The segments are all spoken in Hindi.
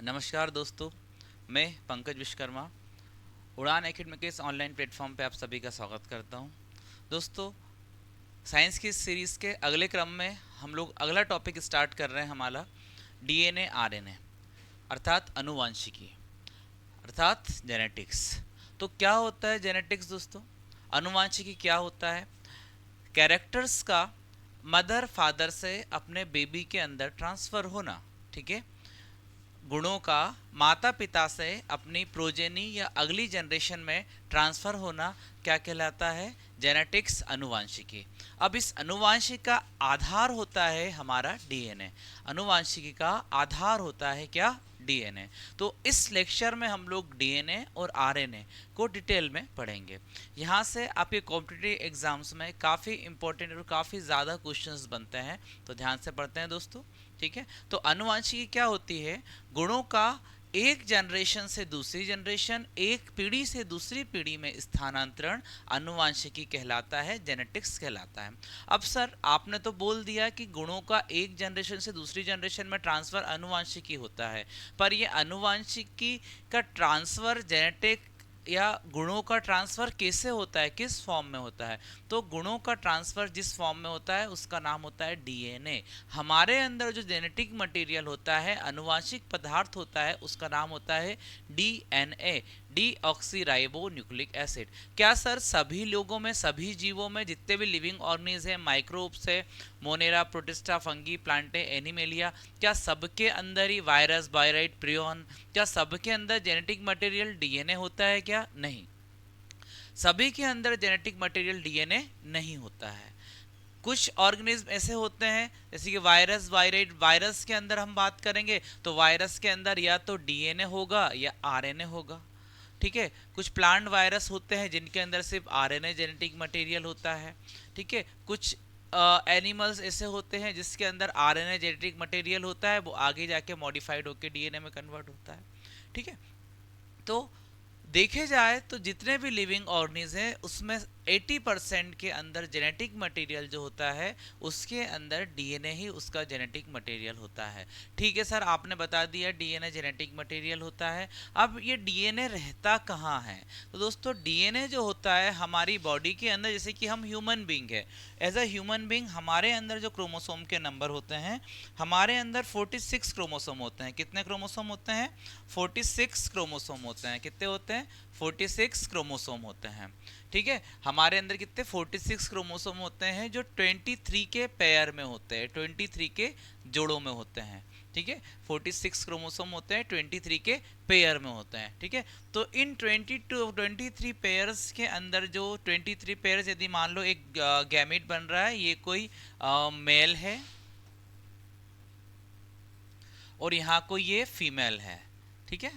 नमस्कार दोस्तों, मैं पंकज विश्वकर्मा उड़ान एकेडमी के इस ऑनलाइन प्लेटफॉर्म पे आप सभी का स्वागत करता हूं। दोस्तों, साइंस की इस सीरीज़ के अगले क्रम में हम लोग अगला टॉपिक स्टार्ट कर रहे हैं हमारा डीएनए आरएनए अर्थात अनुवांशिकी अर्थात जेनेटिक्स। तो क्या होता है जेनेटिक्स दोस्तों? अनुवांशिकी क्या होता है? कैरेक्टर्स का मदर फादर से अपने बेबी के अंदर ट्रांसफ़र होना। ठीक है, गुणों का माता पिता से अपनी प्रोजेनी या अगली जनरेशन में ट्रांसफर होना क्या कहलाता है? जेनेटिक्स, अनुवांशिकी। अब इस अनुवांशिकी का आधार होता है हमारा डीएनए। अनुवांशिकी का आधार होता है क्या? डीएनए। तो इस लेक्चर में हम लोग डीएनए और आरएनए को डिटेल में पढ़ेंगे। यहाँ से आपके कॉम्पिटिटिव एग्जाम्स में काफ़ी इंपॉर्टेंट और काफ़ी ज़्यादा क्वेश्चंस बनते हैं, तो ध्यान से पढ़ते हैं दोस्तों। ठीक है, तो अनुवांशिकी क्या होती है? गुणों का एक जनरेशन से दूसरी जनरेशन, एक पीढ़ी से दूसरी पीढ़ी में स्थानांतरण अनुवांशिकी कहलाता है, जेनेटिक्स कहलाता है। अब सर आपने तो बोल दिया कि गुणों का एक जनरेशन से दूसरी जनरेशन में ट्रांसफर अनुवांशिकी होता है, पर यह अनुवांशिकी का ट्रांसफर जेनेटिक या गुणों का ट्रांसफर कैसे होता है, किस फॉर्म में होता है? तो गुणों का ट्रांसफर जिस फॉर्म में होता है उसका नाम होता है डीएनए। हमारे अंदर जो जेनेटिक मटेरियल होता है, अनुवांशिक पदार्थ होता है, उसका नाम होता है डीएनए, डीऑक्सीराइबो न्यूक्लिक एसिड। क्या सर सभी लोगों में, सभी जीवों में, जितने भी लिविंग ऑर्गेनिज्म है, माइक्रोब्स है, Monera, protista, fungi, Plantae, animalia, क्या सबके अंदर ही वायरस, वायराइड, प्रियन, क्या सबके अंदर जेनेटिक मटेरियल डीएनए होता है क्या? नहीं, सभी के अंदर जेनेटिक मटेरियल डीएनए नहीं होता है। कुछ ऑर्गेनिज्म ऐसे होते हैं जैसे कि वायरस, वायराइड, वायरस के अंदर हम बात करेंगे तो वायरस के अंदर या तो डीएनए होगा या आरएनए होगा। ठीक है, कुछ प्लांट वायरस होते हैं जिनके अंदर सिर्फ आरएनए जेनेटिक मटेरियल होता है। ठीक है, कुछ एनिमल्स ऐसे होते हैं जिसके अंदर आरएनए जेनेटिक मटेरियल होता है, वो आगे जाके मॉडिफाइड होकर डीएनए में कन्वर्ट होता है। ठीक है, तो देखे जाए तो जितने भी लिविंग ऑर्गेनिज्म हैं उसमें 80% के अंदर जेनेटिक मटेरियल जो होता है उसके अंदर डीएनए ही उसका जेनेटिक मटेरियल होता है। ठीक है सर, आपने बता दिया डीएनए जेनेटिक मटेरियल होता है। अब ये डीएनए रहता कहाँ है? तो दोस्तों डीएनए जो होता है हमारी बॉडी के अंदर, जैसे कि हम ह्यूमन बींग है, एज अ ह्यूमन बींग हमारे अंदर जो क्रोमोसोम के नंबर होते हैं, हमारे अंदर 46 क्रोमोसोम होते हैं। कितने क्रोमोसोम होते हैं? 46 क्रोमोसोम होते हैं। कितने होते हैं? 46 क्रोमोसोम होते हैं। ठीक है, हमारे अंदर कितने 46 क्रोमोसोम होते हैं जो 23 के पेयर में होते हैं, 23 के जोड़ों में होते हैं। ठीक है, 46 क्रोमोसोम होते हैं, 23 के पेयर में होते हैं। ठीक है, तो इन 23 पेयर्स के अंदर जो 23 पेयर्स, यदि मान लो एक गैमेट बन रहा है, ये कोई मेल है और यहाँ कोई ये फीमेल है। ठीक है,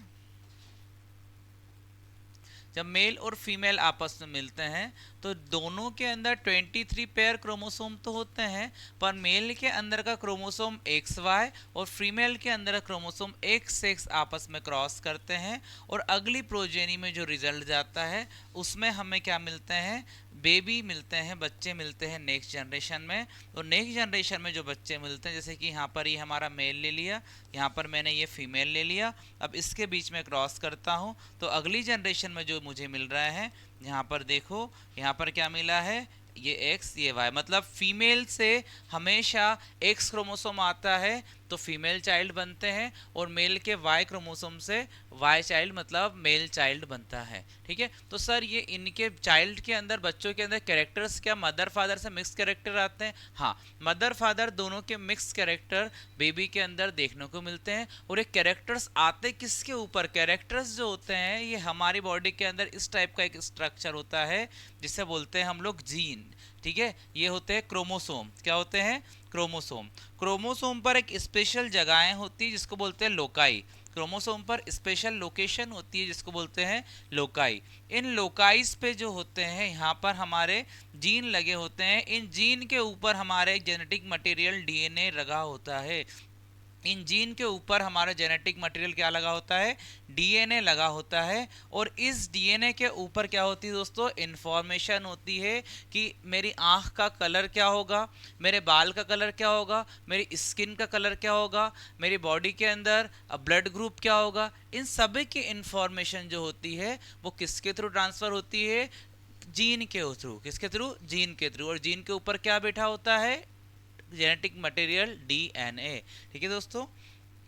जब मेल और फीमेल आपस में मिलते हैं तो दोनों के अंदर 23 पेयर क्रोमोसोम तो होते हैं, पर मेल के अंदर का क्रोमोसोम XY और फीमेल के अंदर का क्रोमोसोम XX आपस में क्रॉस करते हैं, और अगली प्रोजेनी में जो रिजल्ट जाता है उसमें हमें क्या मिलते हैं? बेबी मिलते हैं, बच्चे मिलते हैं नेक्स्ट जनरेशन में। और नेक्स्ट जनरेशन में जो बच्चे मिलते हैं, जैसे कि यहाँ पर ये हमारा मेल ले लिया, यहाँ पर मैंने ये फीमेल ले लिया, अब इसके बीच में क्रॉस करता हूँ तो अगली जनरेशन में जो मुझे मिल रहा है, यहाँ पर देखो, यहाँ पर क्या मिला है? ये एक्स, ये वाई, मतलब फीमेल से हमेशा एक्स क्रोमोसोम आता है तो फीमेल चाइल्ड बनते हैं, और मेल के वाई क्रोमोसोम से वाई चाइल्ड मतलब मेल चाइल्ड बनता है। ठीक है, तो सर ये इनके चाइल्ड के अंदर, बच्चों के अंदर कैरेक्टर्स क्या मदर फादर से मिक्स कैरेक्टर आते हैं? हाँ, मदर फादर दोनों के मिक्स कैरेक्टर बेबी के अंदर देखने को मिलते हैं। और ये कैरेक्टर्स आते किसके ऊपर? कैरेक्टर्स जो होते हैं ये हमारी बॉडी के अंदर इस टाइप का एक स्ट्रक्चर होता है जिसे बोलते हैं हम लोग जीन। ठीक है, ये होते हैं क्रोमोसोम। क्या होते हैं? क्रोमोसोम। क्रोमोसोम पर एक स्पेशल जगहें होती है जिसको बोलते हैं लोकाई। क्रोमोसोम पर स्पेशल लोकेशन होती है जिसको बोलते हैं लोकाई। इन लोकाइस पे जो होते हैं यहाँ पर हमारे जीन लगे होते हैं, इन जीन के ऊपर हमारे जेनेटिक मटेरियल डीएनए लगा होता है। इन जीन के ऊपर हमारा जेनेटिक मटेरियल क्या लगा होता है, डीएनए लगा होता है। और इस डीएनए के ऊपर क्या होती है दोस्तों, इंफॉर्मेशन होती है कि मेरी आंख का कलर क्या होगा, मेरे बाल का कलर क्या होगा, मेरी स्किन का कलर क्या होगा, मेरी बॉडी के अंदर ब्लड ग्रुप क्या होगा। इन सभी की इंफॉर्मेशन जो होती है वो किसके थ्रू ट्रांसफर होती है, जीन के थ्रू। किसके थ्रू, जीन के थ्रू। और जीन के ऊपर क्या बैठा होता है, जेनेटिक मटेरियल डीएनए। ठीक है दोस्तों,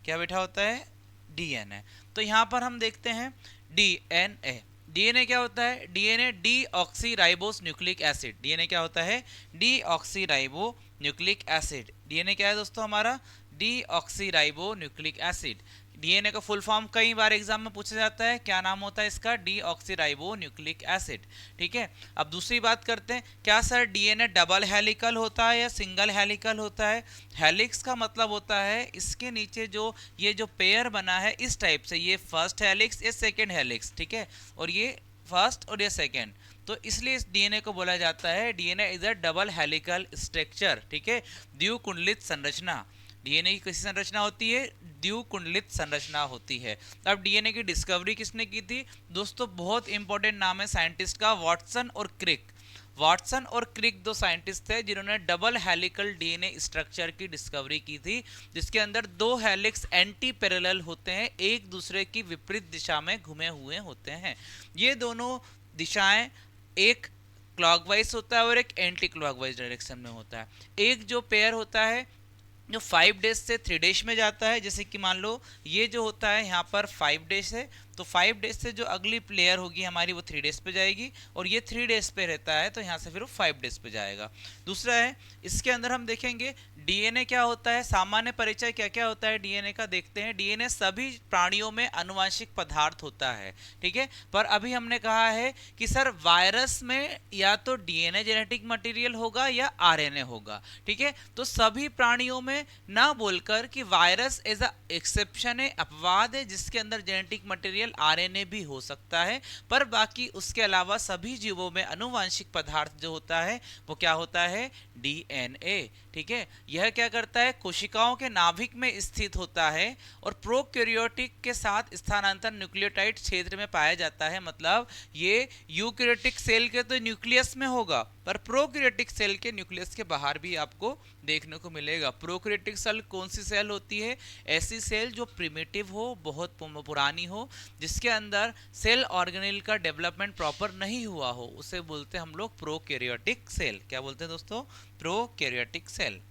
क्या बैठा होता है, डीएनए। तो यहां पर हम देखते हैं डीएनए। डीएनए क्या होता है, DNA deoxyribose nucleic acid. DNA क्या होता है, डीऑक्सीराइबो न्यूक्लिक एसिड। डीएनए क्या है दोस्तों हमारा, डीऑक्सीराइबो न्यूक्लिक एसिड। डीएनए का फुल फॉर्म कई बार एग्जाम में पूछा जाता है, क्या नाम होता है इसका, डीऑक्सीराइबो न्यूक्लिक एसिड। ठीक है, अब दूसरी बात करते हैं, क्या सर डीएनए डबल हेलिकल होता है या सिंगल हेलिकल होता है। हेलिक्स का मतलब होता है इसके नीचे जो ये जो पेयर बना है इस टाइप से, ये फर्स्ट हेलिक्स, ये सेकेंड हेलिक्स। ठीक है, और ये फर्स्ट और ये सेकेंड, तो इसलिए इस डीएनए को बोला जाता है DNA is a double helical structure. ठीक है, द्विकुंडलित संरचना। डीएनए की कैसी संरचना होती है, द्विकुंडलित संरचना होती है। अब डीएनए की डिस्कवरी किसने की थी दोस्तों, बहुत इंपॉर्टेंट नाम है साइंटिस्ट का, वाटसन और क्रिक। वाटसन और क्रिक दो साइंटिस्ट थे जिन्होंने डबल हेलिकल डीएनए स्ट्रक्चर की डिस्कवरी की थी, जिसके अंदर दो हेलिक्स एंटी पैरेलल होते हैं, एक दूसरे की विपरीत दिशा में घुमे हुए होते हैं। ये दोनों दिशाएं, एक क्लॉकवाइज होता है और एक एंटी क्लॉकवाइज डायरेक्शन में होता है। एक जो पेयर होता है जो 5 डेज से 3 डेज में जाता है, जैसे कि मान लो ये जो होता है यहाँ पर 5 डेज है, तो 5 डेज से जो अगली प्लेयर होगी हमारी वो 3 डेज पे जाएगी, और ये 3 डेज पे रहता है तो यहाँ से फिर वो 5 डेज पे जाएगा। दूसरा है, इसके अंदर हम देखेंगे डीएनए क्या होता है, सामान्य परिचय क्या क्या होता है डीएनए का देखते हैं। डीएनए सभी प्राणियों में आनुवांशिक पदार्थ होता है। ठीक है, पर अभी हमने कहा है कि सर वायरस में या तो डीएनए जेनेटिक मटेरियल होगा या आरएनए होगा। ठीक है, तो सभी प्राणियों में ना बोलकर कि वायरस एज अ एक्सेप्शन है, अपवाद है, जिसके अंदर जेनेटिक मटेरियल आरएनए भी हो सकता है, पर बाकी उसके अलावा सभी जीवों में आनुवांशिक पदार्थ जो होता है वो क्या होता है, डीएनए। ठीक है, यह क्या करता है, कोशिकाओं के नाभिक में स्थित होता है और प्रोकैरियोटिक के साथ स्थानांतर न्यूक्लियोटाइड क्षेत्र में पाया जाता है। मतलब ये यूकैरियोटिक सेल के तो न्यूक्लियस में होगा, पर प्रोकैरियोटिक सेल के न्यूक्लियस के बाहर भी आपको देखने को मिलेगा। प्रोकैरियोटिक सेल कौन सी सेल होती है, ऐसी सेल जो प्रिमिटिव हो, बहुत पुरानी हो, जिसके अंदर सेल ऑर्गेनेल का डेवलपमेंट प्रॉपर नहीं हुआ हो, उसे बोलते हैं हम लोग प्रोकैरियोटिक सेल। क्या बोलते हैं दोस्तों, प्रोकैरियोटिक सेल।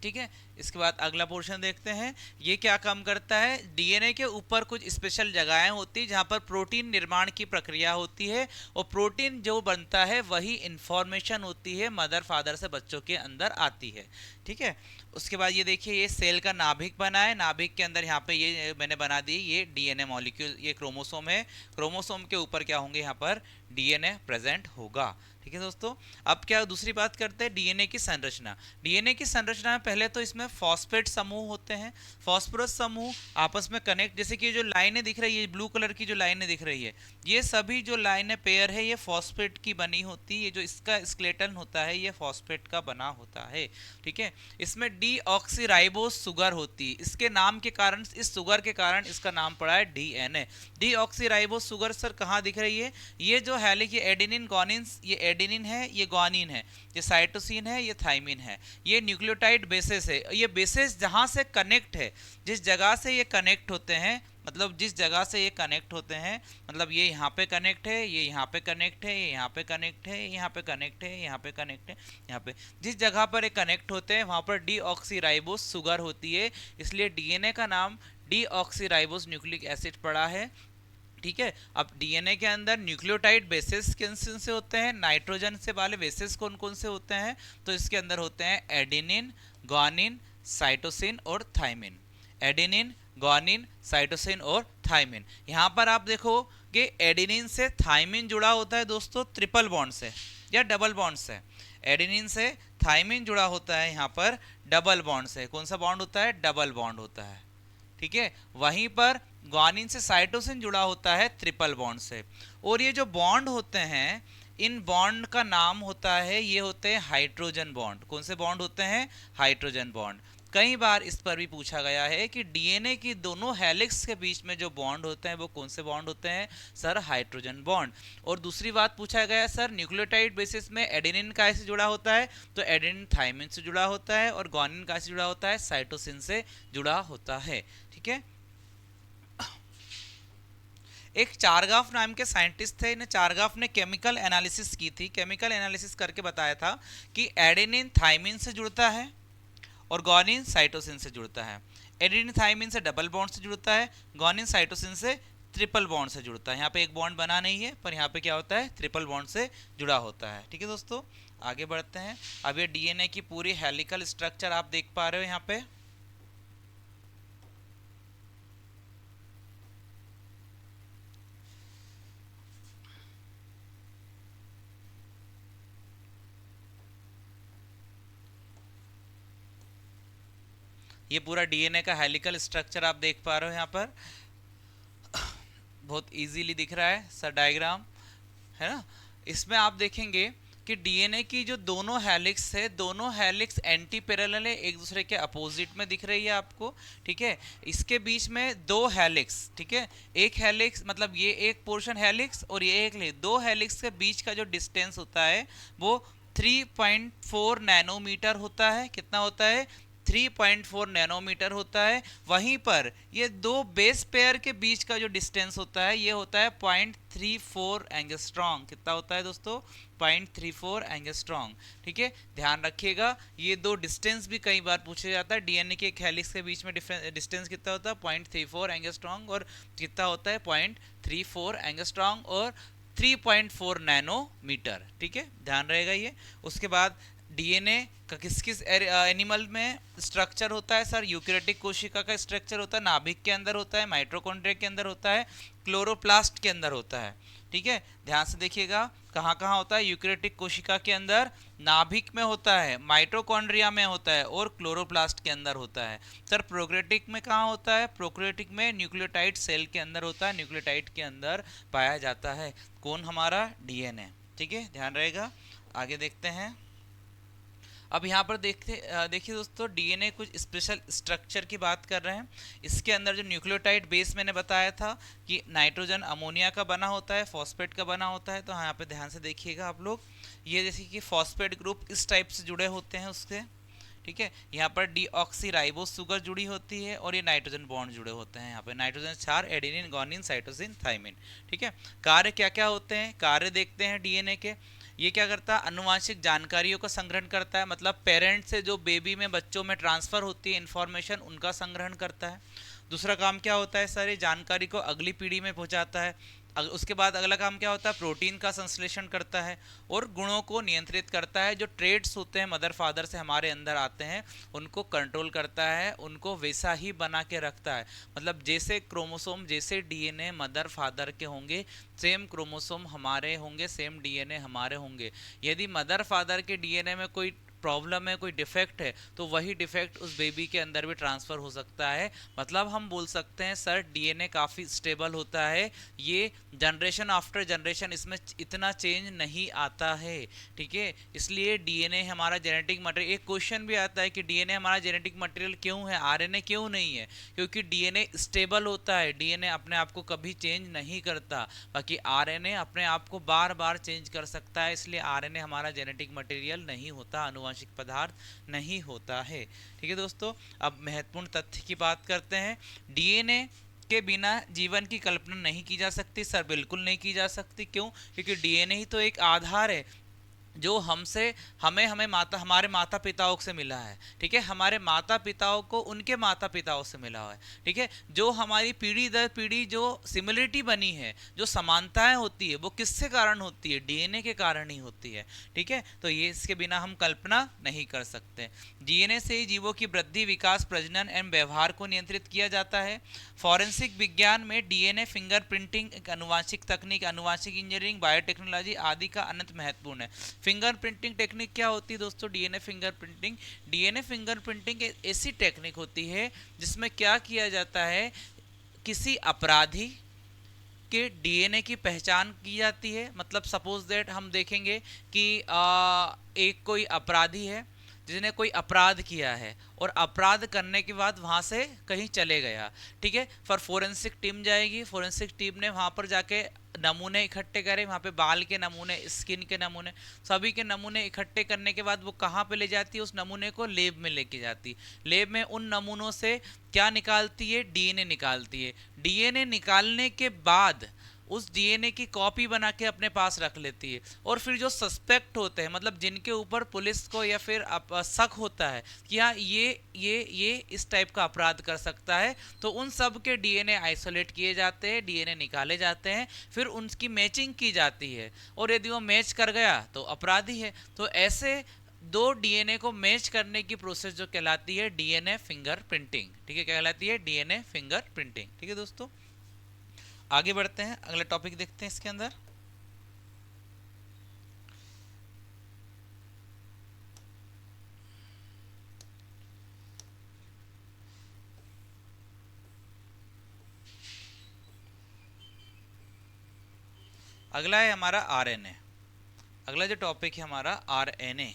ठीक है, इसके बाद अगला पोर्शन देखते हैं, ये क्या काम करता है। डीएनए के ऊपर कुछ स्पेशल जगहें होती है जहां पर प्रोटीन निर्माण की प्रक्रिया होती है, और प्रोटीन जो बनता है वही इंफॉर्मेशन होती है मदर फादर से बच्चों के अंदर आती है। ठीक है, उसके बाद ये देखिए, ये सेल का नाभिक बना है, नाभिक के अंदर यहाँ पे ये मैंने बना दी, ये डीएनए मॉलिक्यूल, ये क्रोमोसोम है, क्रोमोसोम के ऊपर क्या होंगे, यहाँ पर डीएनए प्रेजेंट होगा। ठीक है दोस्तों, अब क्या दूसरी बात करते हैं, डीएनए की संरचना। डीएनए की संरचना में पहले तो इसमें फॉस्फेट समूह होते हैं, फॉस्फोरस समूह आपस में कनेक्ट, जैसे कि जो लाइनें दिख रही है, ब्लू कलर की जो लाइनें दिख रही है, ये सभी जो लाइनें पेयर है ये फॉस्फेट की बनी होती है। ये जो इसका स्केलेटन होता है ये फॉस्फेट का बना होता है। ठीक है, इसमें डीऑक्सीराइबोस सुगर होती है, इसके नाम के कारण, इस सुगर के कारण इसका नाम पड़ा है डीएनए। डीऑक्सीराइबोस सुगर सर कहाँ दिख रही है, ये जो हेलिक, ये एडेनिन ग्वानिन, ये एडेनिन है, ये ग्वानिन है, ये साइटोसिन है, ये थाइमिन है, ये न्यूक्लियोटाइड बेसिस है। ये बेसिस जहां से कनेक्ट है, जिस जगह से ये कनेक्ट होते हैं, मतलब जिस जगह से ये कनेक्ट होते हैं, मतलब ये यहाँ पे कनेक्ट है, ये यहाँ पे कनेक्ट है, ये यहाँ पे कनेक्ट है, यहाँ पे कनेक्ट है, यहाँ पे कनेक्ट है, यहाँ पे जिस जगह पर ये कनेक्ट होते हैं वहाँ पर डीऑक्सीराइबोस सुगर होती है, इसलिए डीएनए का नाम डीऑक्सीराइबोस न्यूक्लिक एसिड पड़ा है। ठीक है, अब डीएनए के अंदर न्यूक्लियोटाइड बेसिस किन से होते हैं, नाइट्रोजन से वाले बेसिस कौन कौन से होते हैं, तो इसके अंदर होते हैं एडेनिन, ग्वानिन, साइटोसिन और थाइमिन। एडेनिन, ग्वानिन, साइटोसिन और थाइमिन। यहाँ पर आप देखो कि एडेनिन से थाइमिन जुड़ा होता है दोस्तों ट्रिपल बॉन्ड से या डबल बॉन्ड से। एडेनिन से थाइमिन जुड़ा होता है यहाँ पर डबल बॉन्ड से। कौन सा बॉन्ड होता है, डबल बॉन्ड होता है। ठीक है, वहीं पर ग्वानिन से साइटोसिन जुड़ा होता है ट्रिपल बॉन्ड से। और ये जो बॉन्ड होते हैं, इन बॉन्ड का नाम होता है, ये होते हैं हाइड्रोजन बॉन्ड। कौन से बॉन्ड होते हैं, हाइड्रोजन बॉन्ड। कई बार इस पर भी पूछा गया है कि डीएनए की दोनों हेलिक्स के बीच में जो बॉन्ड होते हैं वो कौन से बॉन्ड होते हैं? Sir hydrogen bond. और दूसरी बात पूछा गया सर न्यूक्लियोटाइड बेसिस में एडेनिन का से जुड़ा होता है, तो एडेनिन थाइमिन से जुड़ा होता है, और गुआनिन का से जुड़ा होता है? साइटोसिन से जुड़ा होता है। ठीक है, एक चारगाफ नाम के साइंटिस्ट थे, इन्हें चारगाफ ने केमिकल एनालिसिस की थी। केमिकल एनालिसिस करके बताया था कि एडेनिन थाइमिन से जुड़ता है और गुआनिन साइटोसिन से जुड़ता है। एडेनिन थाइमिन से डबल बॉन्ड से जुड़ता है, गुआनिन साइटोसिन से ट्रिपल बॉन्ड से जुड़ता है। यहाँ पे एक बॉन्ड बना नहीं है, पर यहाँ पे क्या होता है? ट्रिपल बॉन्ड से जुड़ा होता है। ठीक है दोस्तों, आगे बढ़ते हैं। अब ये डीएनए की पूरी हेलिकल स्ट्रक्चर आप देख पा रहे हो यहाँ पे। ये पूरा डीएनए का हेलिकल स्ट्रक्चर आप देख पा रहे हो यहाँ पर, बहुत इजीली दिख रहा है सर डायग्राम, है ना। इसमें आप देखेंगे कि डीएनए की जो दोनों हेलिक्स है, दोनों हेलिक्स एंटी पैरेलल है, एक दूसरे के अपोजिट में दिख रही है आपको। ठीक है, इसके बीच में दो हेलिक्स, ठीक है, एक हेलिक्स मतलब ये एक पोर्शन हेलिक्स और ये एक, दो हेलिक्स के बीच का जो डिस्टेंस होता है वो 3.4 नैनोमीटर होता है। कितना होता है? 3.4 नैनोमीटर होता है। वहीं पर ये दो बेस पेयर के बीच का जो डिस्टेंस होता है ये होता है 0.34 एंगस्ट्रॉन्ग। कितना होता है दोस्तों? 0.34 एंगस्ट्रॉन्ग। ठीक है, ध्यान रखिएगा, ये दो डिस्टेंस भी कई बार पूछा जाता है। डीएनए के एक हेलिक्स के बीच में डिस्टेंस कितना होता है? 0.34 एंगस्ट्रॉन्ग, और कितना होता है? 0.34 एंगस्ट्रॉन्ग और 3.4 नैनोमीटर। ठीक है, ध्यान रहेगा ये। उसके बाद डीएनए का किस किस एनिमल में स्ट्रक्चर होता है? सर यूकेरियोटिक कोशिका का स्ट्रक्चर होता है, नाभिक के अंदर होता है, माइटोकॉन्ड्रिया के अंदर होता है, क्लोरोप्लास्ट के अंदर होता है। ठीक है, ध्यान से देखिएगा, कहाँ कहाँ होता है? यूकेरियोटिक कोशिका के अंदर, नाभिक में होता है, माइटोकॉन्ड्रिया में होता है, और क्लोरोप्लास्ट के अंदर होता है। सर प्रोकैरियोटिक में कहाँ होता है? प्रोकैरियोटिक में न्यूक्लियोटाइड सेल के अंदर होता है, न्यूक्लियोटाइड के अंदर पाया जाता है। कौन? हमारा डीएनए। ठीक है, ध्यान रहेगा। आगे देखते हैं। अब यहाँ पर देखिए दोस्तों, डीएनए कुछ स्पेशल स्ट्रक्चर की बात कर रहे हैं। इसके अंदर जो न्यूक्लियोटाइड बेस मैंने बताया था कि नाइट्रोजन अमोनिया का बना होता है, फॉस्फेट का बना होता है। तो यहाँ पे ध्यान से देखिएगा आप लोग, ये जैसे कि फॉस्फेट ग्रुप इस टाइप से जुड़े होते हैं उससे। ठीक है, यहाँ पर डीऑक्सीराइबोस शुगर जुड़ी होती है और ये नाइट्रोजन बॉन्ड जुड़े होते हैं। यहाँ पे नाइट्रोजन क्षार, एडेनिन, गुआनिन, साइटोसिन, थाइमिन। ठीक है, कार्य क्या क्या होते हैं? कार्य देखते हैं डीएनए के। ये क्या करता है? अनुवांशिक जानकारियों का संग्रहण करता है, मतलब पेरेंट से जो बेबी में, बच्चों में ट्रांसफर होती है इंफॉर्मेशन, उनका संग्रहण करता है। दूसरा काम क्या होता है? सारी जानकारी को अगली पीढ़ी में पहुंचाता है। उसके बाद अगला काम क्या होता है? प्रोटीन का संश्लेषण करता है और गुणों को नियंत्रित करता है। जो ट्रेड्स होते हैं मदर फादर से हमारे अंदर आते हैं उनको कंट्रोल करता है, उनको वैसा ही बना के रखता है। मतलब जैसे क्रोमोसोम, जैसे डीएनए मदर फादर के होंगे, सेम क्रोमोसोम हमारे होंगे, सेम डीएनए हमारे होंगे। यदि मदर फादर के डीएनए में कोई प्रॉब्लम है, कोई डिफेक्ट है, तो वही डिफेक्ट उस बेबी के अंदर भी ट्रांसफर हो सकता है। मतलब हम बोल सकते हैं सर डीएनए काफ़ी स्टेबल होता है, ये जनरेशन आफ्टर जनरेशन इसमें इतना चेंज नहीं आता है। ठीक है, इसलिए डीएनए हमारा जेनेटिक मटेरियल। एक क्वेश्चन भी आता है कि डीएनए हमारा जेनेटिक मटेरियल क्यों है, आरएनए क्यों नहीं है? क्योंकि डीएनए स्टेबल होता है, डीएनए अपने आप को कभी चेंज नहीं करता, बाकी आरएनए अपने आप को बार बार चेंज कर सकता है। इसलिए आरएनए हमारा जेनेटिक मटेरियल नहीं होता, आनुवांशिक पदार्थ नहीं होता है। ठीक है दोस्तों, अब महत्वपूर्ण तथ्य की बात करते हैं। डीएनए के बिना जीवन की कल्पना नहीं की जा सकती। सर बिल्कुल नहीं की जा सकती। क्यों? क्योंकि डीएनए ही तो एक आधार है जो हमसे हमें माता हमारे माता पिताओं से मिला है। ठीक है, हमारे माता पिताओं को उनके माता पिताओं से मिला हुआ है। ठीक है, जो हमारी पीढ़ी दर पीढ़ी जो सिमिलरिटी बनी है, जो समानताएं होती है, वो किससे कारण होती है? डीएनए के कारण ही होती है। ठीक है, तो ये इसके बिना हम कल्पना नहीं कर सकते। डीएनए से ही जीवों की वृद्धि, विकास, प्रजनन एवं व्यवहार को नियंत्रित किया जाता है। फॉरेंसिक विज्ञान में डीएनए, फिंगर प्रिंटिंग, अनुवांशिक तकनीक, अनुवांशिक इंजीनियरिंग, बायोटेक्नोलॉजी आदि का अनंत महत्वपूर्ण है। फिंगर प्रिंटिंग टेक्निक क्या होती है दोस्तों? DNA finger printing. DNA finger printing एक ऐसी टेक्निक होती है जिसमें क्या किया जाता है, किसी अपराधी के डीएनए की पहचान की जाती है। मतलब सपोज दैट हम देखेंगे कि एक कोई अपराधी है जिसने कोई अपराध किया है और अपराध करने के बाद वहां से कहीं चले गया, ठीक है, फिर फोरेंसिक टीम जाएगी, फोरेंसिक टीम ने वहां पर जाके नमूने इकट्ठे करे, वहां पे बाल के नमूने, स्किन के नमूने, सभी के नमूने इकट्ठे करने के बाद वो कहाँ पे ले जाती है, उस नमूने को लैब में लेके जाती। लैब में उन नमूनों से क्या निकालती है, डीएनए निकालती है। डीएनए निकालने के बाद उस डीएनए की कॉपी बना के अपने पास रख लेती है। और फिर जो सस्पेक्ट होते हैं, मतलब जिनके ऊपर पुलिस को या फिर शक होता है कि हाँ ये इस टाइप का अपराध कर सकता है, तो उन सब के डीएनए आइसोलेट किए जाते हैं, डीएनए निकाले जाते हैं, फिर उनकी मैचिंग की जाती है, और यदि वो मैच कर गया तो अपराधी है। तो ऐसे दो डीएनए को मैच करने की प्रोसेस जो कहलाती है डीएनए फिंगर प्रिंटिंग, ठीक है, कहलाती है डीएनए फिंगर प्रिंटिंग। ठीक है दोस्तों, आगे बढ़ते हैं, अगला टॉपिक देखते हैं इसके अंदर। अगला है हमारा आरएनए। अगला जो टॉपिक है हमारा आरएनए।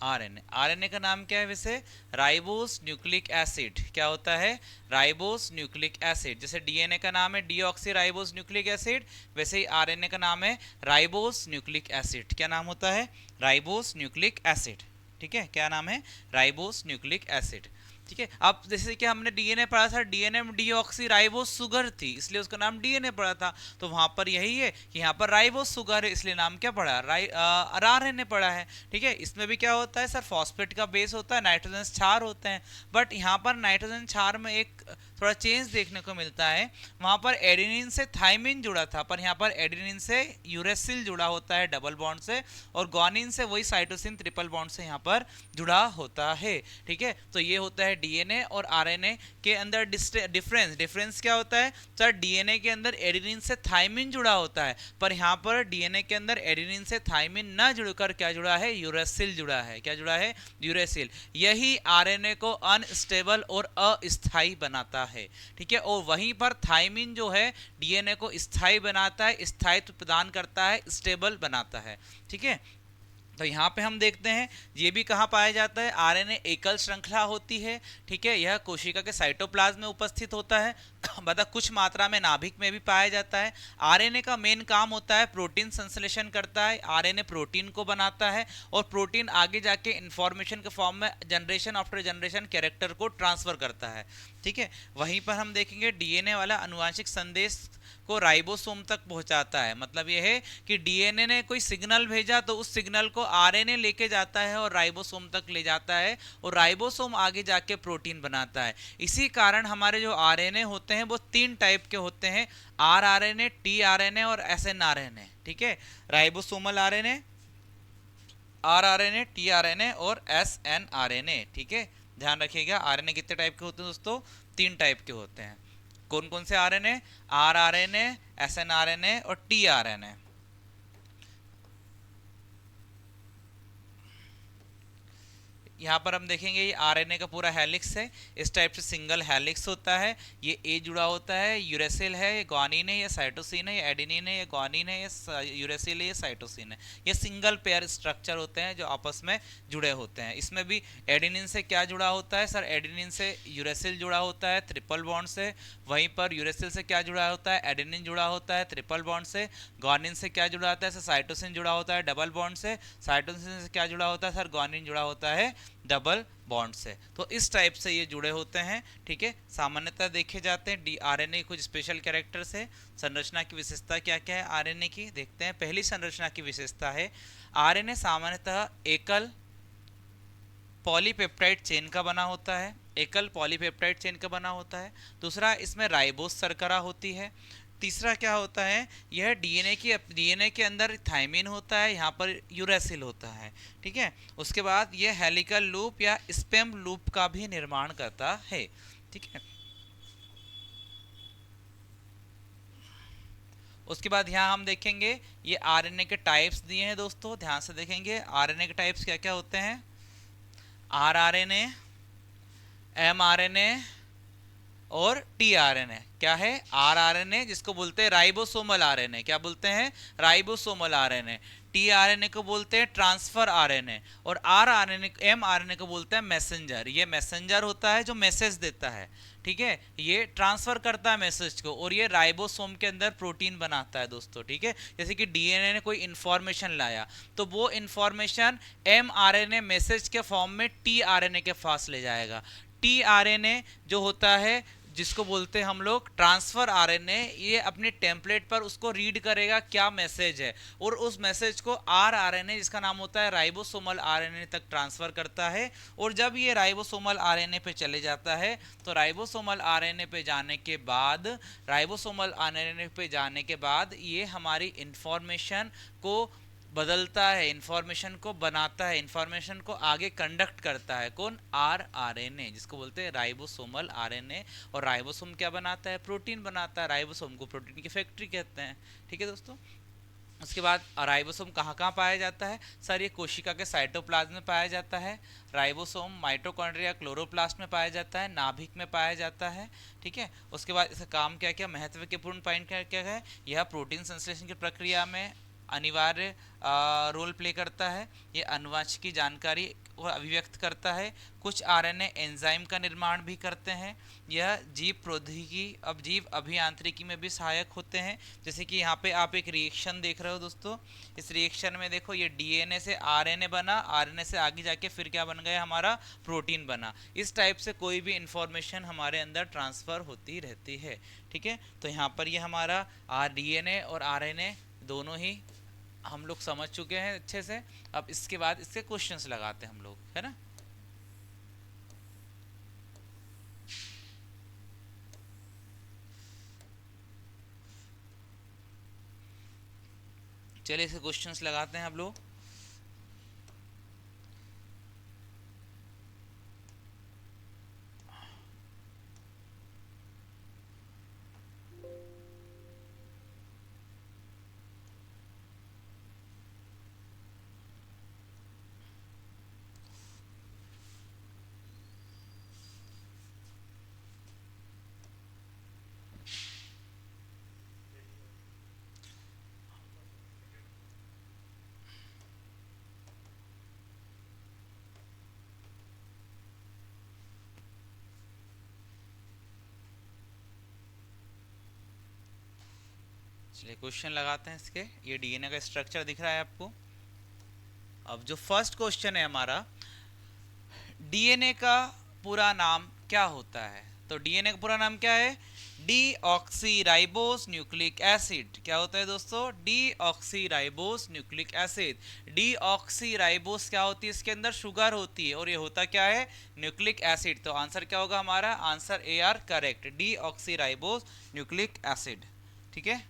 आरएनए, आरएनए का नाम क्या है वैसे, राइबोस न्यूक्लिक एसिड। क्या होता है, राइबोस न्यूक्लिक एसिड। जैसे डीएनए का नाम है डीऑक्सी राइबोस न्यूक्लिक एसिड, वैसे ही आरएनए का नाम है राइबोस न्यूक्लिक एसिड। क्या नाम होता है, राइबोस न्यूक्लिक एसिड। ठीक है, क्या नाम है, राइबोस न्यूक्लिक एसिड। ठीक है, अब जैसे कि हमने डीएनए पढ़ा था, डीएनए में डीऑक्सी राइबोस शुगर थी, इसलिए उसका नाम डीएनए पड़ा था। तो वहां पर यही है कि यहाँ पर राइबोस शुगर है, इसलिए नाम क्या पड़ा, आरएनए पड़ा है। ठीक है, इसमें भी क्या होता है सर, फॉस्फेट का बेस होता है, नाइट्रोजन क्षार होते हैं, बट यहाँ पर नाइट्रोजन क्षार में एक थोड़ा चेंज देखने को मिलता है। वहां पर एडेनिन से थाइमिन जुड़ा था, पर यहाँ पर एडेनिन से यूरेसिल जुड़ा होता है डबल बॉन्ड से, और ग्वानिन से वही साइटोसिन ट्रिपल बॉन्ड से यहाँ पर जुड़ा होता है। ठीक है, तो ये होता है डीएनए और आरएनए के अंदर डिफरेंस। डिफरेंस क्या होता है सर, डीएनए के अंदर एडेनिन से थाइमिन जुड़ा होता है, पर यहाँ पर डीएनए के अंदर एडेनिन से थाइमिन ना जुड़कर क्या जुड़ा है, यूरेसिल जुड़ा है। क्या जुड़ा है, यूरेसिल। यही आरएनए को अनस्टेबल और अस्थाई बनाता है। ठीक है, और वहीं पर थाइमिन जो है डीएनए को स्थायी बनाता है, स्थायित्व प्रदान करता है, स्टेबल बनाता है। ठीक है, तो यहाँ पे हम देखते हैं ये भी कहाँ पाया जाता है, आरएनए एकल श्रृंखला होती है। ठीक है, यह कोशिका के साइटोप्लाज्म में उपस्थित होता है, बता कुछ मात्रा में नाभिक में भी पाया जाता है। आरएनए का मेन काम होता है प्रोटीन संश्लेषण करता है, आरएनए प्रोटीन को बनाता है, और प्रोटीन आगे जाके इंफॉर्मेशन के फॉर्म में जनरेशन आफ्टर जनरेशन कैरेक्टर को ट्रांसफर करता है। ठीक है, वहीं पर हम देखेंगे डीएनए वाला अनुवांशिक संदेश को राइबोसोम तक पहुंचाता है। मतलब यह है कि डीएनए ने कोई सिग्नल भेजा तो उस सिग्नल को आरएनए लेके जाता है और राइबोसोम तक ले जाता है, और राइबोसोम आगे जाके प्रोटीन बनाता है। इसी कारण हमारे जो आरएनए होते हैं वो 3 टाइप के होते हैं, आरआरएनए, टीआरएनए और एसएनआरएनए। ठीक है, राइबोसोमल आरएनए, आरआरएनए, टीआरएनए और एसएनआरएनए। ठीक है, ध्यान रखिएगा, आरएनए कितने टाइप के होते हैं दोस्तों, 3 टाइप के होते हैं। कौन कौन से आरएनए, आरआरएनए, एसएनआरएनए और टीआरएनए। यहाँ पर हम देखेंगे ये आरएनए का पूरा हेलिक्स है, इस टाइप से सिंगल हेलिक्स होता है। ये ए जुड़ा होता है, यूरेसिल है, ये ग्वानिन है, ये साइटोसिन है, ये एडेनिन है, ये ग्वानिन है, ये यूरेसिल है, ये साइटोसिन है। ये सिंगल पेयर स्ट्रक्चर होते हैं जो आपस में जुड़े होते हैं। इसमें भी एडेनिन से क्या जुड़ा होता है सर, एडेनिन से यूरेसिल जुड़ा होता है ट्रिपल बॉन्ड से। वहीं पर यूरेसिल से क्या जुड़ा होता है, एडेनिन जुड़ा होता है ट्रिपल बॉन्ड से। ग्वानिन से क्या जुड़ा होता है, साइटोसिन जुड़ा होता है डबल बॉन्ड से। साइटोसिन से क्या जुड़ा होता है सर, ग्वानिन जुड़ा होता है डबल बॉन्ड से। तो इस टाइप से ये जुड़े होते हैं। ठीक है, सामान्यतः देखे जाते हैं। डी आरएनए कुछ स्पेशल कैरेक्टर्स है। संरचना की विशेषता क्या क्या है आरएनए की, देखते हैं। पहली संरचना की विशेषता है, आरएनए सामान्यतः एकल पॉलीपेप्टाइड चेन का बना होता है, एकल पॉलीपेप्टाइड चेन का बना होता है। दूसरा, इसमें राइबोस शर्करा होती है। तीसरा क्या होता है, यह डीएनए के अंदर थाइमिन होता है, यहाँ पर यूरेसिल होता है। ठीक है, उसके बाद यह हेलिकल लूप या स्पेम लूप का भी निर्माण करता है। ठीक है, उसके बाद यहाँ हम देखेंगे ये आरएनए के टाइप्स दिए हैं दोस्तों, ध्यान से देखेंगे आरएनए के टाइप्स क्या क्या होते हैं। आरआरएनए, mRNA और tRNA। क्या है? rRNA जिसको बोलते हैं राइबोसोमल आरएनए। क्या बोलते हैं? Ribosomal RNA. tRNA को बोलते हैं ट्रांसफर आरएनए और rRNA mRNA को बोलते हैं मैसेंजर। ये मैसेंजर होता है जो मैसेज देता है, ठीक है, ये ट्रांसफर करता है मैसेज को, और ये राइबोसोम के अंदर प्रोटीन बनाता है दोस्तों, ठीक है। जैसे कि डीएनए ने कोई इंफॉर्मेशन लाया तो वो इंफॉर्मेशन mRNA मैसेज के फॉर्म में tRNA के पास ले जाएगा। tRNA जो होता है जिसको बोलते हैं हम लोग ट्रांसफर आरएनए, ये अपने टेम्पलेट पर उसको रीड करेगा क्या मैसेज है, और उस मैसेज को rRNA जिसका नाम होता है राइबोसोमल आरएनए तक ट्रांसफर करता है। और जब ये राइबोसोमल आरएनए पे चले जाता है तो राइबोसोमल आरएनए पे जाने के बाद ये हमारी इंफॉर्मेशन को बदलता है, इंफॉर्मेशन को बनाता है, इंफॉर्मेशन को आगे कंडक्ट करता है। कौन? rRNA जिसको बोलते हैं राइबोसोमल आरएनए। और राइबोसोम क्या बनाता है? प्रोटीन बनाता है। राइबोसोम को प्रोटीन की फैक्ट्री कहते हैं, ठीक है दोस्तों। उसके बाद राइबोसोम कहाँ कहाँ पाया जाता है? सर ये कोशिका के साइटोप्लाज्म में पाया जाता है। राइबोसोम माइटोकॉन्ड्रिया क्लोरोप्लास्ट में पाया जाता है, नाभिक में पाया जाता है, ठीक है। उसके बाद इसका काम क्या क्या, महत्व के पूर्ण पॉइंट क्या क्या है? यह प्रोटीन संश्लेषण की प्रक्रिया में अनिवार्य रोल प्ले करता है। ये अनुवांशिक जानकारी को अभिव्यक्त करता है। कुछ आरएनए एंजाइम का निर्माण भी करते हैं। यह जीव प्रौद्योगिकी अब जीव अभियांत्रिकी में भी सहायक होते हैं। जैसे कि यहाँ पे आप एक रिएक्शन देख रहे हो दोस्तों, इस रिएक्शन में देखो ये डीएनए से आरएनए बना, आरएनए से आगे जाके फिर क्या बन गया? हमारा प्रोटीन बना। इस टाइप से कोई भी इंफॉर्मेशन हमारे अंदर ट्रांसफर होती रहती है, ठीक है। तो यहाँ पर ये हमारा डीएनए और आरएनए दोनों ही हम लोग समझ चुके हैं अच्छे से। अब इसके बाद इसके क्वेश्चंस लगाते हैं हम लोग, है ना। चलिए इसे क्वेश्चंस लगाते हैं हम लोग। चलिए क्वेश्चन लगाते हैं इसके। ये डीएनए का स्ट्रक्चर दिख रहा है आपको। अब जो फर्स्ट क्वेश्चन है हमारा, डीएनए का पूरा नाम क्या होता है? तो डीएनए का पूरा नाम क्या है? Deoxyribose nucleic acid. क्या होता है दोस्तों? Deoxyribose nucleic acid. डीऑक्सीराइबोस क्या होती है? इसके अंदर शुगर होती है, और ये होता क्या है? Nucleic acid. तो आंसर क्या होगा हमारा? Answer A R correct, deoxyribose nucleic acid, ठीक है।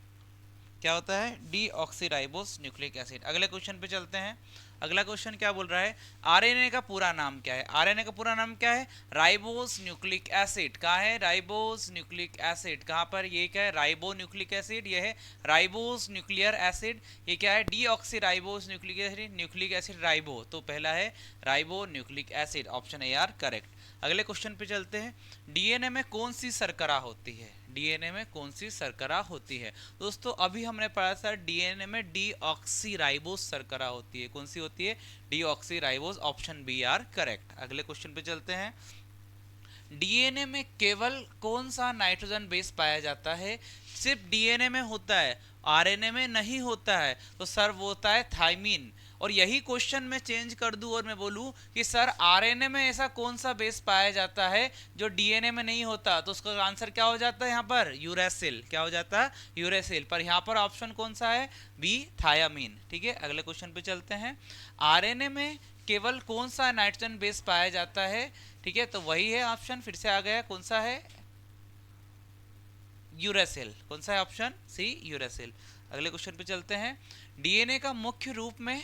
क्या होता है? Deoxyribose nucleic acid. अगले क्वेश्चन पे चलते हैं। अगला क्वेश्चन क्या बोल रहा है? आरएनए का पूरा नाम क्या है? आरएनए का पूरा नाम क्या है? Ribose nucleic acid. कहाँ है? Ribose nucleic acid. कहाँ पर? ये क्या है? Ribo nucleic acid. ये है राइबोस न्यूक्लियर एसिड। ये क्या है? Deoxyribose nucleic acid. Nucleic acid ribo, तो पहला है ribo nucleic acid, option A R correct. अगले क्वेश्चन पे चलते हैं। डीएनए में कौन सी शर्करा होती है? डीएनए में कौन सी शर्करा होती है? दोस्तों अभी हमने पढ़ा था डीएनए में डीऑक्सीराइबोस शर्करा होती है। कौन सी होती है? Deoxyribose, option B are correct. अगले क्वेश्चन पे चलते हैं। डीएनए में केवल कौन सा नाइट्रोजन बेस पाया जाता है? सिर्फ डीएनए में होता है, आरएनए में नहीं होता है। तो सर वो होता है थाइमीन। और यही क्वेश्चन मैं चेंज कर दूं और मैं बोलूं कि सर आरएनए में ऐसा कौन सा बेस पाया जाता है जो डीएनए में नहीं होता, तो उसका आंसर क्या हो जाता है यहाँ पर? यूरेसिल। क्या हो जाता है? यूरेसिल। पर यहाँ पर ऑप्शन कौन सा है? बी, थायामीन, ठीक है। अगले क्वेश्चन पे चलते हैं। आरएनए में केवल कौन सा नाइट्रोजन बेस पाया जाता है? ठीक है, तो वही है ऑप्शन, फिर से आ गया, कौन सा है? यूरेसिल। कौन सा है? Option C, uracil. अगले क्वेश्चन पे चलते हैं। डीएनए का मुख्य रूप में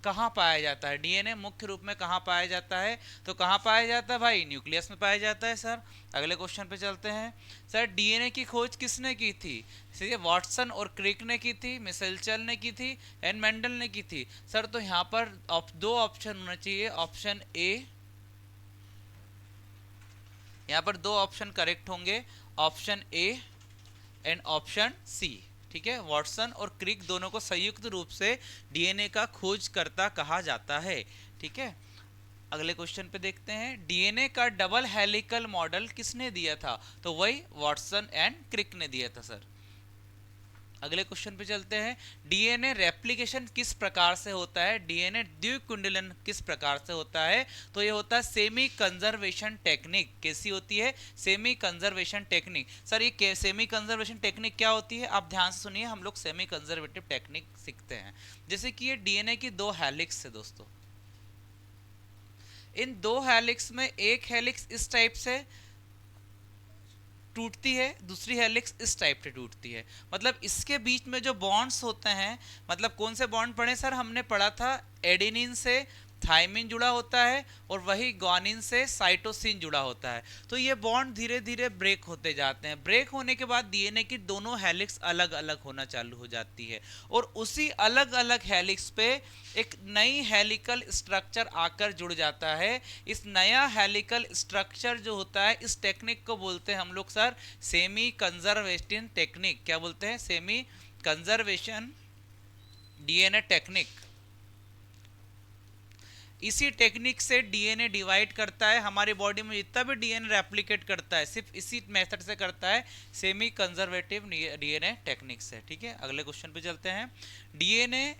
कहाँ पाया जाता है? डीएनए मुख्य रूप में कहाँ पाया जाता है? तो कहाँ पाया जाता है भाई? न्यूक्लियस में पाया जाता है सर। अगले क्वेश्चन पे चलते हैं। सर डीएनए की खोज किसने की थी? ठीक है, वाटसन और क्रिक ने की थी, मिसेल्चल ने की थी, एंड मेंडल ने की थी। सर तो यहाँ पर दो ऑप्शन होना चाहिए, ऑप्शन ए यहाँ पर दो ऑप्शन करेक्ट होंगे, option A and option C. ठीक है, वॉटसन और क्रिक दोनों को संयुक्त रूप से डीएनए का खोजकर्ता कहा जाता है। ठीक है, अगले क्वेश्चन पे देखते हैं, डीएनए का डबल हेलिकल मॉडल किसने दिया था? तो वही वॉटसन एंड क्रिक ने दिया था सर। अगले क्वेश्चन पे चलते हैं, डीएनए रेप्लिकेशन किस प्रकार से होता है? डीएनए द्विकुंडलन किस प्रकार से होता है? तो ये होता है सेमी कंजर्वेशन टेक्निक। कैसी होती है? Semi conservation technique. सर ये सेमी कंजर्वेशन टेक्निक क्या होती है? आप ध्यान से सुनिए, हम लोग सेमी कंजर्वेटिव टेक्निक सीखते हैं। जैसे कि ये डीएनए की दो हेलिक्स है दोस्तों, इन दो हेलिक्स में एक हेलिक्स इस टाइप से टूटती है, दूसरी हेलिक्स इस टाइप से टूटती है। मतलब इसके बीच में जो बॉन्ड्स होते हैं, मतलब कौन से बॉन्ड पढ़े सर? हमने पढ़ा था एडेनिन से थाइमिन जुड़ा होता है और वही ग्वानिन से साइटोसिन जुड़ा होता है। तो ये बॉन्ड धीरे धीरे ब्रेक होते जाते हैं। ब्रेक होने के बाद डीएनए की दोनों हेलिक्स अलग अलग होना चालू हो जाती है और उसी अलग अलग हेलिक्स पे एक नई हेलिकल स्ट्रक्चर आकर जुड़ जाता है। इस नया हेलिकल स्ट्रक्चर जो होता है, इस टेक्निक को बोलते हैं हम लोग सर सेमी कंजर्वेशन टेक्निक। क्या बोलते हैं? Semi conservation DNA technique. इसी टेक्निक से डीएनए डिवाइड करता है। हमारी बॉडी में जितना भी डीएनए रेप्लिकेट करता है सिर्फ इसी मेथड से करता है, सेमी कंजर्वेटिव डीएनए टेक्निक से। ठीक है, अगले क्वेश्चन पे चलते हैं, डीएनए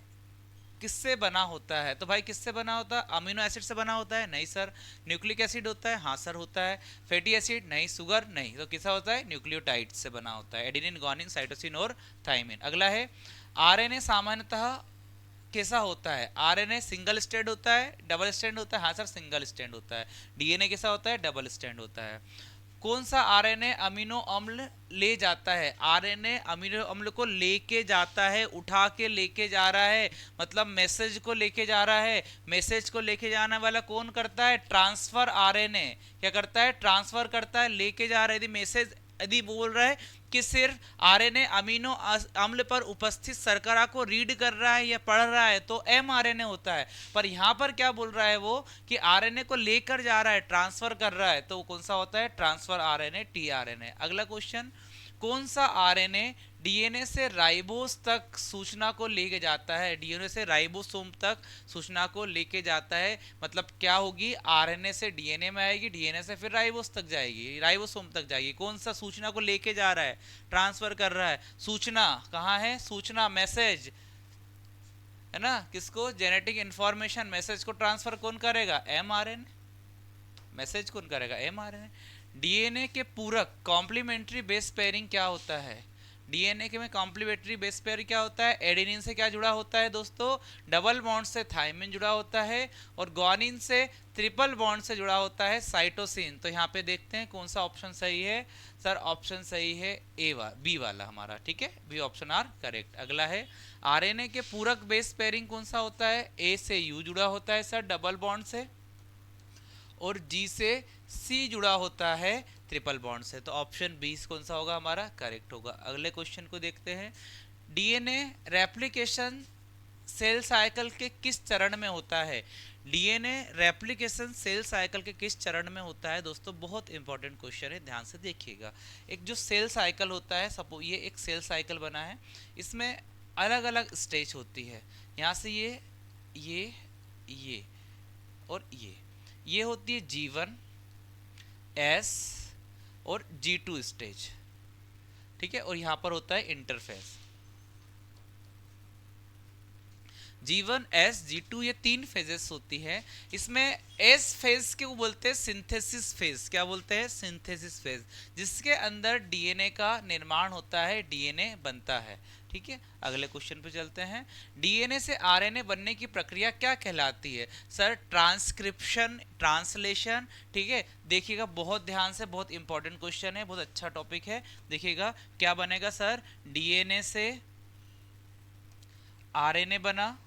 किससे बना होता है? तो भाई किससे बना होता है? अमीनो एसिड से बना होता है? नहीं सर। न्यूक्लिक एसिड होता है? हाँ सर होता है। Fatty acid? नहीं। शुगर? नहीं। तो किसका होता है? न्यूक्लियोटाइड से बना होता है, एडेनिन, ग्वानिन, साइटोसिन और थाइमिन। अगला है, आरएनए सामान्यतः कैसा होता है? आरएनए सिंगल स्ट्रैंड होता है, डबल स्ट्रैंड होता है? हाँ सर सिंगल स्ट्रैंड होता है। डीएनए कैसा होता है? डबल स्ट्रैंड होता है। कौन सा आरएनए अमीनो अम्ल ले जाता है? आरएनए अमीनो अम्ल को लेके जाता है, उठा के लेके जा रहा है, मतलब मैसेज को लेके जा रहा है। मैसेज को लेके जाने वाला कौन करता है? ट्रांसफर आरएनए क्या करता है? ट्रांसफर करता है, लेके जा रहा है। यदि मैसेज यदि बोल रहा है कि सिर्फ आरएनए अमीनो अम्ल पर उपस्थित शर्करा को रीड कर रहा है या पढ़ रहा है तो एमआरएनए होता है। पर यहाँ पर क्या बोल रहा है वो कि आरएनए को लेकर जा रहा है, ट्रांसफर कर रहा है, तो वो कौन सा होता है? Transfer RNA, tRNA. अगला क्वेश्चन, कौन सा आरएनए डीएनए से राइबोस तक सूचना को लेके जाता है? डीएनए से राइबोसोम तक सूचना को लेके जाता है। मतलब क्या होगी? आरएनए से डीएनए में आएगी, डीएनए से फिर राइबोस तक जाएगी, राइबोसोम तक जाएगी। कौन सा सूचना को लेके जा रहा है? ट्रांसफर कर रहा है। सूचना कहाँ है? सूचना, मैसेज है ना, किसको? जेनेटिक इंफॉर्मेशन, मैसेज को ट्रांसफर कौन करेगा? एमआरएनए। मैसेज कौन करेगा? एमआरएनए। डीएनए के पूरक कॉम्प्लीमेंट्री बेस पेयरिंग क्या होता है? डीएनए के में कॉम्प्लीमेंट्री बेस पेयर क्या होता है? एडेनिन से क्या जुड़ा होता है दोस्तों? डबल बॉन्ड से थाइमिन जुड़ा होता है और ग्वानिन से ट्रिपल बॉन्ड से जुड़ा होता है साइटोसिन। तो यहाँ पे देखते हैं कौन सा ऑप्शन सही है सर। ऑप्शन सही है बी वाला हमारा। ठीक है, बी ऑप्शन आर करेक्ट। अगला है, आरएनए के पूरक बेस पेयरिंग कौन सा होता है? ए से यू जुड़ा होता है सर डबल बॉन्ड से, और जी से सी जुड़ा होता है ट्रिपल बॉन्ड से। तो ऑप्शन 20 कौन सा होगा हमारा? करेक्ट होगा। अगले क्वेश्चन को देखते हैं, डीएनए रेप्लिकेशन सेल साइकिल के किस चरण में होता है? डीएनए रेप्लिकेशन सेल साइकिल के किस चरण में होता है दोस्तों? बहुत इंपॉर्टेंट क्वेश्चन है, ध्यान से देखिएगा। एक जो सेल साइकिल होता है, सपोज ये एक सेल साइकिल बना है, इसमें अलग अलग स्टेज होती है। यहाँ से ये और ये होती है G1, S और G2 स्टेज। ठीक है, और यहां पर होता है इंटरफेस। G1, S, G2 ये 3 फेजेस होती है। इसमें S फेज के वो बोलते हैं सिंथेसिस फेज। क्या बोलते हैं? सिंथेसिस फेज, जिसके अंदर डीएनए का निर्माण होता है, डीएनए बनता है। ठीक है, अगले क्वेश्चन पे चलते हैं, डीएनए से आरएनए बनने की प्रक्रिया क्या कहलाती है? Sir transcription, translation. ठीक है, देखिएगा बहुत ध्यान से, बहुत इंपॉर्टेंट क्वेश्चन है, बहुत अच्छा टॉपिक है। देखिएगा क्या बनेगा सर, डीएनए से आरएनए बना,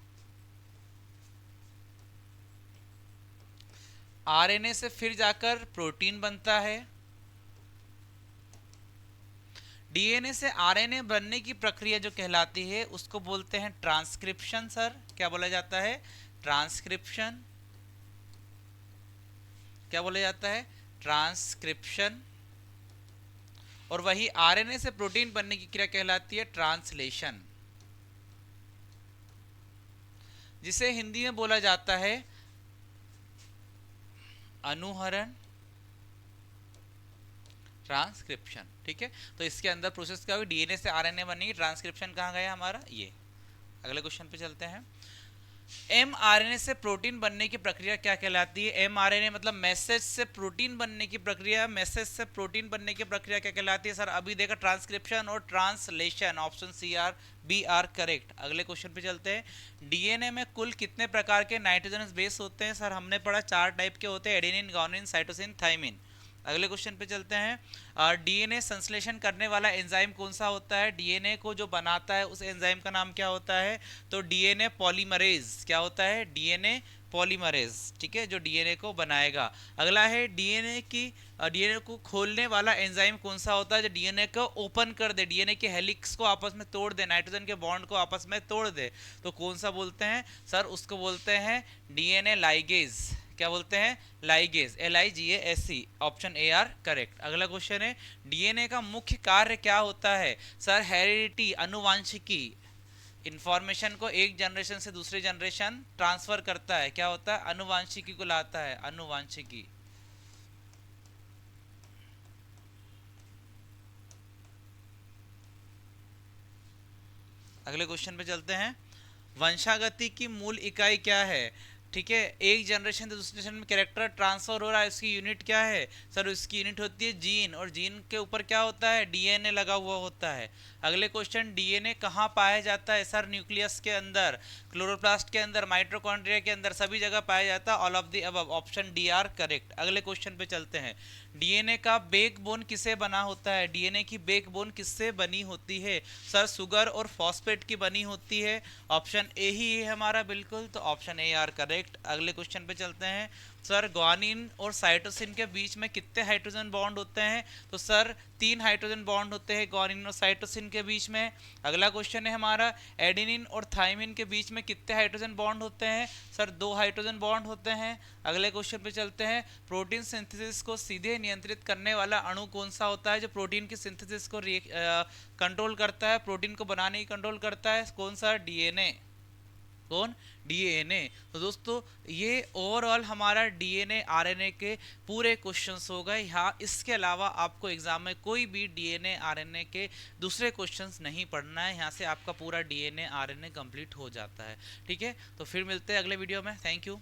आरएनए से फिर जाकर प्रोटीन बनता है। डीएनए से आरएनए बनने की प्रक्रिया जो कहलाती है उसको बोलते हैं ट्रांसक्रिप्शन सर। क्या बोला जाता है? ट्रांसक्रिप्शन। क्या बोला जाता है? ट्रांसक्रिप्शन, और वही आरएनए से प्रोटीन बनने की क्रिया कहलाती है ट्रांसलेशन, जिसे हिंदी में बोला जाता है अनुहरण, ट्रांसक्रिप्शन। ठीक है, तो इसके अंदर प्रोसेस क्या होगी, डीएनए से आरएनए बनेगी, ट्रांसक्रिप्शन कहाँ गया हमारा ये। अगले क्वेश्चन पे चलते हैं। एमआरएनए से प्रोटीन बनने की प्रक्रिया क्या कहलाती है? एमआरएनए मतलब मैसेज से प्रोटीन बनने की प्रक्रिया, मैसेज से प्रोटीन बनने की प्रक्रिया क्या कहलाती है? सर अभी देखा ट्रांसक्रिप्शन और translation, option C or B are correct. अगले क्वेश्चन पे चलते हैं। डीएनए में कुल कितने प्रकार के नाइट्रोजनस बेस होते हैं? सर हमने पढ़ा 4 टाइप के होते हैं, एडेनिन, गुआनिन, साइटोसिन, थाइमिन। अगले क्वेश्चन पे चलते हैं। डीएनए संश्लेषण करने वाला एंजाइम कौन सा होता है? डीएनए को जो बनाता है उस एंजाइम का नाम क्या होता है? तो डीएनए पॉलीमरेज। क्या होता है? DNA polymerase. ठीक है, जो डीएनए को बनाएगा। अगला है डीएनए को खोलने वाला एंजाइम कौन सा होता है? जो डीएनए को ओपन कर दे, डीएनए के हेलिक्स को आपस में तोड़ दे, नाइट्रोजन के बॉन्ड को आपस में तोड़ दे, तो कौन सा बोलते हैं? सर उसको बोलते हैं डीएनए लाइगेज। क्या बोलते हैं? Ligase, LIGASE, option A R correct. अगला क्वेश्चन है, डीएनए का मुख्य कार्य क्या होता है? सर हेरिडिटी, अनुवांशिकी, इंफॉर्मेशन को एक जनरेशन से दूसरे जनरेशन ट्रांसफर करता है। क्या होता है? अनुवांशिकी को लाता है, अनुवांशिकी। अगले क्वेश्चन पे चलते हैं। वंशागति की मूल इकाई क्या है? ठीक है, एक जनरेशन से दूसरे जनरेशन में कैरेक्टर ट्रांसफर हो रहा है, इसकी यूनिट क्या है? सर उसकी यूनिट होती है जीन, और जीन के ऊपर क्या होता है? डीएनए लगा हुआ होता है। अगले क्वेश्चन, डीएनए कहाँ पाया जाता है? सर न्यूक्लियस के अंदर, क्लोरोप्लास्ट के अंदर, माइटोकॉन्ड्रिया के अंदर, सभी जगह पाया जाता है। All of the above, option D R correct. अगले क्वेश्चन पे चलते हैं। डीएनए का बैकबोन किससे बना होता है? डीएनए की बैकबोन किससे बनी होती है? सर सुगर और फॉस्फेट की बनी होती है। ऑप्शन ए ही है हमारा बिल्कुल, तो ऑप्शन ए आर करेक्ट। अगले क्वेश्चन पे चलते हैं। सर ग्वानिन और साइटोसिन के बीच में कितने हाइड्रोजन बॉन्ड होते हैं? तो सर 3 हाइड्रोजन बॉन्ड होते हैं ग्वानिन और साइटोसिन के बीच में। अगला क्वेश्चन है हमारा, एडेनिन और थाइमिन के बीच में कितने हाइड्रोजन बॉन्ड होते हैं? सर 2 हाइड्रोजन बॉन्ड होते हैं। अगले क्वेश्चन पे चलते हैं। प्रोटीन सिंथेसिस को सीधे नियंत्रित करने वाला अणु कौन सा होता है? जो प्रोटीन की सिंथेसिस को कंट्रोल करता है, प्रोटीन को बनाने की कंट्रोल करता है, कौन सा? डीएनए। कौन? डीएनए। तो दोस्तों ये ओवरऑल हमारा डीएनए आरएनए के पूरे क्वेश्चंस हो गए। यहाँ इसके अलावा आपको एग्जाम में कोई भी डीएनए आरएनए के दूसरे क्वेश्चंस नहीं पढ़ना है। यहाँ से आपका पूरा डीएनए आरएनए कंप्लीट हो जाता है। ठीक है, तो फिर मिलते हैं अगले वीडियो में। Thank you.